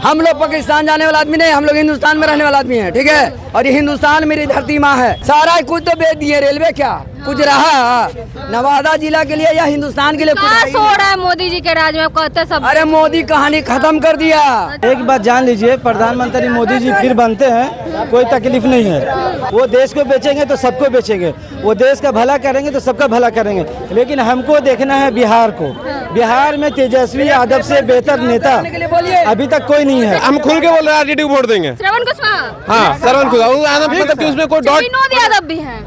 हम लोग पाकिस्तान जाने वाला आदमी नहीं, हम लोग हिंदुस्तान में रहने वाला आदमी है, ठीक है। और ये हिंदुस्तान मेरी धरती माँ है। सारा कुछ तो बेच दिए, रेलवे क्या कुछ रहा नवादा जिला के लिए या हिंदुस्तान के लिए कुछ हो रहा है मोदी जी के राज में कहते सब। अरे मोदी कहानी खत्म कर दिया। एक बात जान लीजिए, प्रधानमंत्री मोदी जी फिर बनते हैं, कोई तकलीफ नहीं है। वो देश को बेचेंगे तो सबको बेचेंगे, वो देश का भला करेंगे तो सबका भला करेंगे। लेकिन हमको देखना है बिहार को। बिहार में तेजस्वी यादव से बेहतर नेता अभी तक कोई नहीं है। हम खुल के बोल रहे हैं आरजेडी को वोट देंगे। श्रवण कुशवाहा। हाँ, श्रवण कुशवाहा, मतलब कि उसमें कोई डॉट विनोद यादव भी हैं।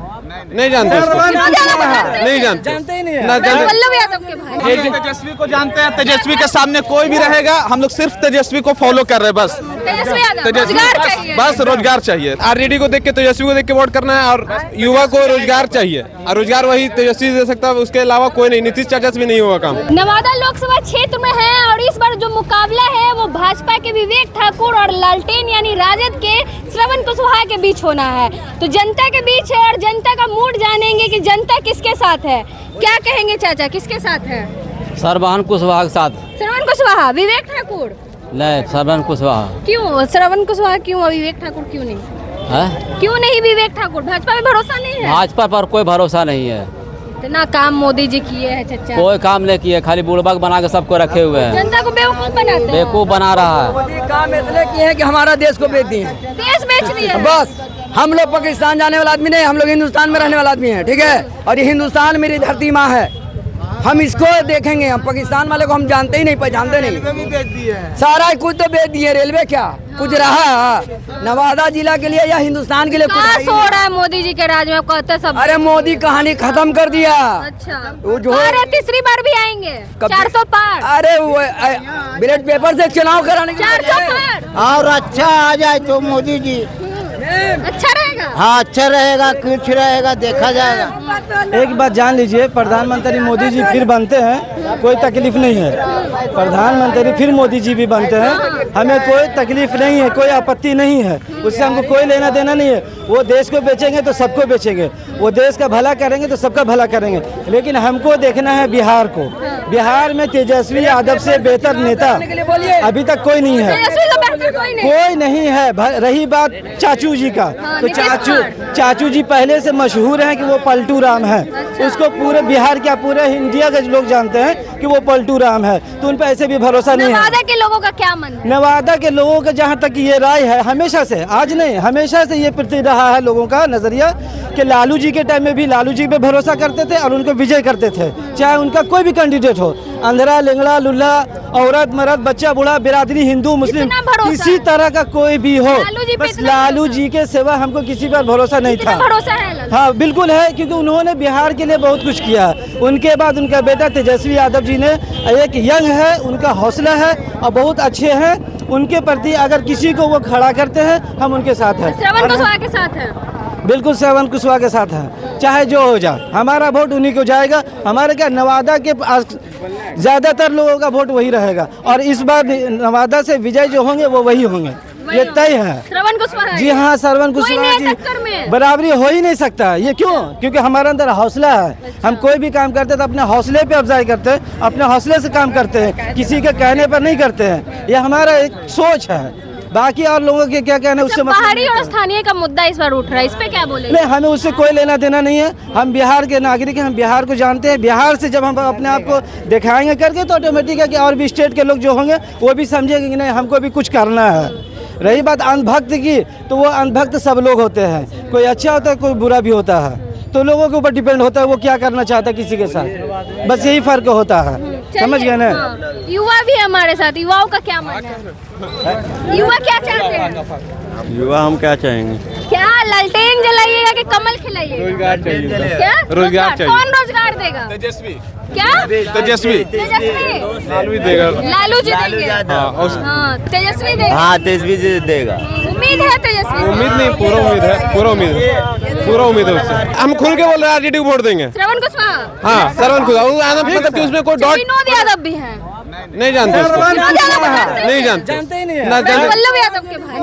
नहीं जानते उसको। नहीं जानते ही नहीं वल्लभ यादव के भाई। तेजस्वी को जानते हैं, तेजस्वी के सामने कोई भी रहेगा, हम लोग सिर्फ तेजस्वी को फॉलो कर रहे हैं बस। तेजस्वी यादव रोजगार चाहिए, बस रोजगार चाहिए। आरजेडी को देख के तेजस्वी को देख के वोट करना है, और युवा को रोजगार चाहिए, और रोजगार वही तेजस्वी दे सकता है, उसके अलावा कोई नहीं। नीतीश चाचा से भी नहीं होगा काम। नवादा लोकसभा क्षेत्र में है और इस बार जो मुकाबला है वो भाजपा के विवेक ठाकुर और लालटेन यानी राजद के श्रवण कुशवाहा के बीच होना है। तो जनता के बीच है और जनता का मूड जानेंगे कि जनता किसके साथ है। क्या कहेंगे चाचा, किसके साथ है? श्रवण कुशवाहा के साथ। श्रवण कुशवाहा, विवेक ठाकुर नहीं, श्रवण कुशवाहा। क्यों श्रवण कुशवाहा, क्यों विवेक ठाकुर क्यों नहीं है? क्यों नहीं विवेक ठाकुर? भाजपा में भरोसा नहीं है? भाजपा पर कोई भरोसा नहीं है। इतना काम मोदी जी किए हैं चाचा। कोई काम नहीं किए, खाली बुड़बक बना के सबको रखे हुए हैं। जनता को बेवकूफ बनाते हैं। बेवकूफ बना रहा है। मोदी काम इसलिए किए हैं कि हमारा देश को बेच दिए। देश बेच दिए। बस हम लोग पाकिस्तान जाने वाला आदमी नहीं, हम लोग हिंदुस्तान में रहने वाला आदमी है, ठीक है। और ये हिंदुस्तान मेरी धरती माँ है, हम इसको देखेंगे। हम पाकिस्तान वाले को हम जानते ही नहीं, पहचानते नहीं। सारा कुछ तो बेच दिए, रेलवे क्या कुछ रहा नवादा जिला के लिए या हिंदुस्तान के लिए कुछ हो रहा है मोदी जी के राज में कहते सब। अरे मोदी कहानी खत्म कर दिया। अच्छा, वो जो अरे तीसरी बार भी आएंगे 400 पार। अरे वो बैलेट पेपर से चुनाव कराने 400 पार और अच्छा आ जाए तो मोदी जी अच्छा रहेगा। हाँ, अच्छा रहेगा, कुछ रहेगा देखा जाएगा। एक बात जान लीजिए, प्रधानमंत्री मोदी जी फिर बनते हैं, कोई तकलीफ नहीं है। प्रधानमंत्री फिर मोदी जी भी बनते हैं, हमें कोई तकलीफ नहीं है, कोई आपत्ति नहीं है, उससे हमको कोई लेना देना नहीं है। वो देश को बेचेंगे तो सबको बेचेंगे, वो देश का भला करेंगे तो सबका भला करेंगे। लेकिन हमको देखना है बिहार को। बिहार में तेजस्वी यादव से बेहतर नेता अभी तक कोई नहीं है। कोई नहीं है। रही बात चाचू जी का, तो चाचू जी पहले से मशहूर हैं कि वो पलटू राम है। उसको पूरे बिहार क्या पूरे इंडिया के लोग जानते हैं कि वो पलटू राम है, तो उन पर ऐसे भी भरोसा नहीं है। नवादा के लोगों का क्या मन है? नवादा के लोगों का जहाँ तक ये राय है, हमेशा से, आज नहीं हमेशा से ये प्रति रहा है लोगों का नजरिया कि लालू जी के टाइम में भी लालू जी पे भरोसा करते थे और उनको विजय करते थे, चाहे उनका कोई भी कैंडिडेट हो, अंधरा लेंगड़ा लुल्ला, औरत मर्द, बच्चा बूढ़ा, बिरादरी, हिंदू मुस्लिम, किसी तरह का कोई भी हो, बस लालू जी के सिवा हमको किसी पर भरोसा नहीं था। भरोसा है? हाँ बिल्कुल है, क्योंकि उन्होंने बिहार के लिए बहुत कुछ किया है। उनके बाद उनका बेटा तेजस्वी यादव जी ने, एक यंग है, उनका हौसला है और बहुत अच्छे हैं। उनके प्रति अगर किसी को वो खड़ा करते हैं, हम उनके साथ हैं। श्रवण कुशवाहा के साथ है? बिल्कुल श्रवण कुशवाहा के साथ है, चाहे जो हो जाए, हमारा वोट उन्हीं को जाएगा। हमारे क्या नवादा के ज्यादातर लोगों का वोट वही रहेगा, और इस बार नवादा से विजय जो होंगे वो वही होंगे, ये तय है। श्रवण कुशवाहा जी हाँ, श्रवण कुशवाहा जी बराबरी हो ही नहीं सकता। ये क्यों? क्योंकि हमारे अंदर हौसला है। हम कोई भी काम करते तो अपने हौसले पे अफजाई करते हैं, अपने हौसले से काम करते हैं, किसी के कहने पर नहीं करते हैं। ये हमारा एक सोच है। बाकी और लोगों के क्या कहना उससे पहाड़ी और स्थानीय का मुद्दा इस बार उठ रहा है, इस पे क्या बोले? नहीं, हमें उससे कोई लेना देना नहीं है। हम बिहार के नागरिक हैं, हम बिहार को जानते हैं। बिहार से जब हम अपने आप को दिखाएंगे करके तो ऑटोमेटिक है कि और भी स्टेट के लोग जो होंगे वो भी समझेंगे कि नहीं, हमको भी कुछ करना है। रही बात अंधभक्त की, तो वो अंधभक्त सब लोग होते हैं, कोई अच्छा होता है, कोई बुरा भी होता है, तो लोगों के ऊपर डिपेंड होता है वो क्या करना चाहता है किसी के साथ, बस यही फर्क होता है। समझ गए ना? युवा भी हमारे साथ, युवाओं का क्या मन है? युवा क्या चाहते हैं? युवा हम क्या चाहेंगे? क्या लालटेन जलाइएगा कि कमल खिलाइएगा? रोजगार चाहिए। क्या रोजगार चाहिए। कौन रोजगार देगा? तेजस्वी। क्या? तेजस्वी लालू ही देगा। लालू जी देंगे। हाँ, तेजस्वी देगा। हाँ, तेजस्वी जी देगा। उम्मीद है तेजस्वी से? उम्मीद नहीं, पूरा उम्मीद है, पूरा उम्मीद है उससे। हम खुल के बोल रहे हैं आरजेडी को वोट देंगे। श्रवण कुशवाहा। हाँ, श्रवण कुशवाहा, मतलब कि उसमें कोई डॉट। विनोद यादव भी हैं। नहीं जानते उसको। नहीं जानते ही नहीं ना जानते। वल्लभ यादव के भाई।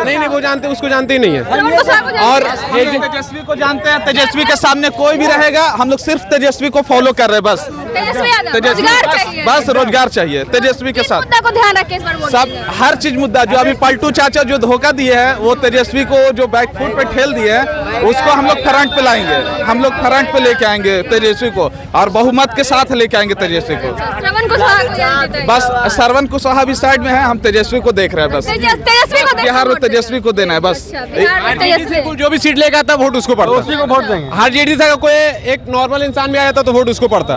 नहीं, वो जानते, उसको जानते ही नहीं है। श्रवण कुशवाहा को जानते और हैं? तेजस्वी को जानते हैं, तेजस्वी के सामने कोई भी रहेगा, हम लोग सिर्फ तेजस्वी को फॉलो कर रहे हैं बस। तेजस्वी यादव, तेजस्वी रोजगार चाहिए। बस रोजगार चाहिए तेजस्वी के किस साथ। मुद्दा को ध्यान रखे इस बार वोट सब दीजिएगा? हर चीज मुद्दा जो अभी पलटू चाचा जो धोखा दिए हैं वो तेजस्वी को जो बैकफुट पे ठेल दिए हैं उसको हम लोग फ्रंट पे लाएंगे, हम लोग फ्रंट पे लेके आएंगे तेजस्वी को और बहुमत के साथ लेके आएंगे तेजस्वी को। श्रवण कुशवाहा को यहाँ जीतेगा। बस श्रवण कुशवाहा भी साइड में है, हम तेजस्वी को देख रहे हैं बस। तेजस्वी को बिहार में तेजस्वी को देना है बस। अच्छा, बिहार में तेजस्वी। जो भी सीट लेके आता वोट उसको पड़ता, उसी को वोट देंगे। आरजेडी से कोई एक नॉर्मल इंसान भी आया था तो वोट उसको पड़ता,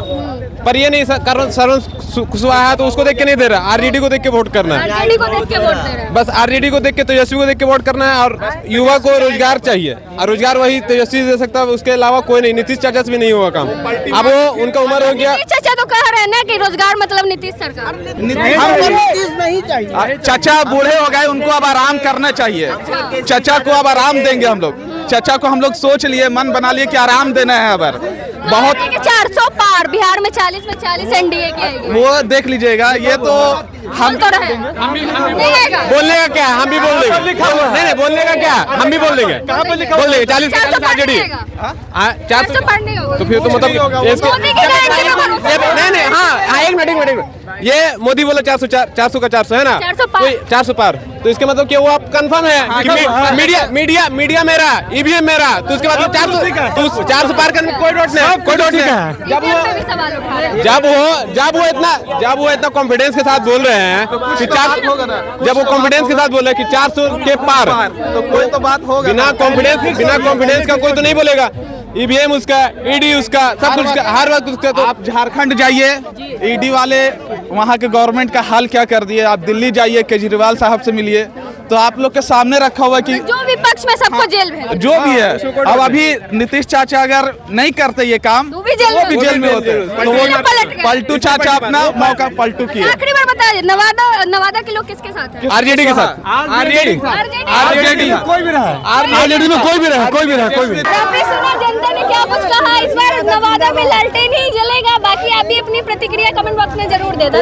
पर ये नहीं श्रवण कुशवाहा तो उसको देख के नहीं दे रहा, आरजेडी को देख के वोट करना है। आरजेडी को देख के वोट दे रहे हैं। बस आरजेडी को देख के तेजस्वी को देख के वोट करना है और युवा को रोजगार चाहिए और रोजगार वही तेजस्वी दे सकता है, उसके अलावा कोई नहीं। नीतीश चाचा से भी नहीं होगा काम, अब वो उनका उम्र हो गया। नीतीश चाचा तो कह रहे हैं ना कि रोजगार मतलब नीतीश सरकार। नहीं चाहिए। चाचा बूढ़े हो गए, उनको अब आराम करना चाहिए। चाचा को अब आराम देंगे हम लोग, चाचा को हम लोग सोच लिए, मन बना लिए कि आराम देना है। अब बहुत 400 पार, बिहार में 40 में 40 एनडीए की आएगी। वो देख लीजिएगा, ये तो हम तो रहे बोलने का क्या, हम भी बोल देंगे। नहीं बोलने का क्या, हम भी बोल देंगे, बोल देंगे 40 आरजेडी 400 पढ़ने होगा तो फिर तो मतलब मोदी की गारंटी में भरोसा नहीं हाँ एक मिनट ये मोदी बोला 400 का 400 है ना, 400 पार तो इसके मतलब कि वो आप कंफर्म है कि मीडिया मेरा ईवीएम मेरा, तो उसके बाद 400 पार करने में कोई डोट नहीं, कोई डोट नहीं। जब वो इतना कॉन्फिडेंस के साथ बोल रहे हैं कि जब वो कॉन्फिडेंस के साथ बोल रहे हैं कि 400 के पार, तो कोई तो बात होगा। बिना कॉन्फिडेंस का कोई तो नहीं बोलेगा। ईवीएम उसका, ईडी उसका, सब कुछ हर वक्त उसका। तो आप झारखंड जाइए, ईडी वाले वहाँ के गवर्नमेंट का हाल क्या कर दिए। आप दिल्ली जाइए, केजरीवाल साहब से मिलिए, तो आप लोग के सामने रखा हुआ कि जो भी पक्ष में सबको जेल भेज, जो भी है। अब अभी नीतीश चाचा अगर नहीं करते ये काम, वो भी जेल में होते। तो वो पलटू चाचा अपना मौका पलटू किया। आखिरी बार बताइए, नवादा के लोग किसके साथ हैं? आरजेडी के साथ, आरजेडी कोई भी रहा, आरजेडी में कोई भी रहा। आपने सुना जनता ने क्या कुछ कहा? इस बार नवादा में लालटेन ही जलेगा। बाकी आप भी अपनी प्रतिक्रिया कमेंट बॉक्स में जरूर दे दें।